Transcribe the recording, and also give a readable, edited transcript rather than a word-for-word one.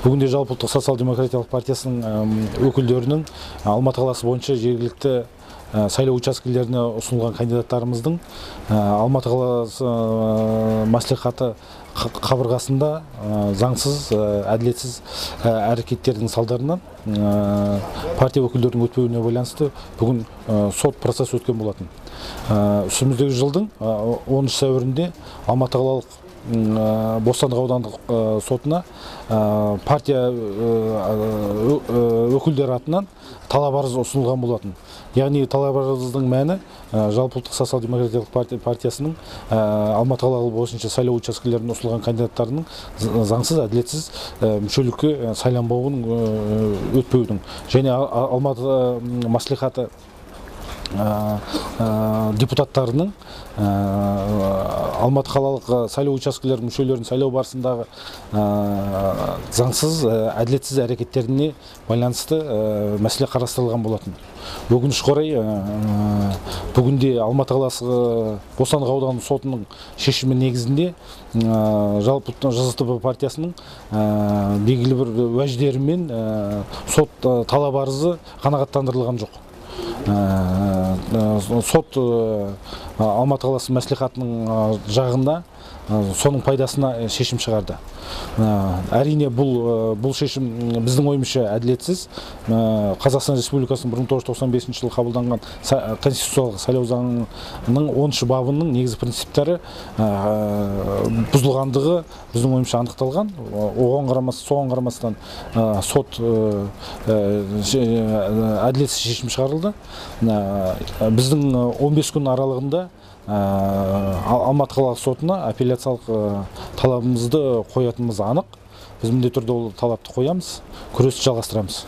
Бүгінде Жалпыұлттық социал-демократиялық партиясының өкілдерінің Алматы қаласы бойынша жергілікті сайлау учаскелеріне ұсынылған кандидаттарымыздың Алматы қаласы мәслихаты қабырғасында заңсыз, әділетсіз әрекеттердің салдарынан партия өкілдерінің өтпеуіне байланысты бүгін сот процесі өткен болатын. Үстіміздегі жылдың 10 сәуірінде Алматы қалалық Бостандық аудандық сотына партия өкілдері атынан талап арыз ұсынылған болатын. Яғни талап арыздың мәні Жалпыұлттық социал-демократиялық партиясының Алматы қалалық бойынша сайлау учаскелеріне ұсынылған кандидаттарының заңсыз, әділетсіз мүшелікке сайланбауының өтпеудің және Алматы мәслихаты депутаттарының Алматы қалалық сайлау учаскелер мүшелерін сайлау барысындағы заңсыз, әділетсіз әрекеттеріне байланысты мәселе қарастырылған болатын. Өкінішке орай, бүгінде Алматы қаласы Бостандық ауданы сотының шешімі негізінде Жалпыұлттық ЖЗТБ партиясының белгілі бір уәждерімен сот талап арызы қанағаттандырылған жоқ. Сот Алматы қаласы мәслихатының жағында соның пайдасына шешім шығарды. Әрине бұл шешім біздің ойымызша әділетсіз. Қазақстан Республикасының 1995 жылы қабылданған конституциялық сайлау заңының 10-шы бабының негізгі принциптері бұзылғандығы біздің ойымызша анықталған. Соған қарамастан сот әділетсіз шешім шығарылды. Біздің 15 күн аралығында Алматы қалалық сотына апелляциялық талабымызды қоятынымыз анық. Біз міндетті түрде ол талапты қоямыз, күресті жалғастырамыз.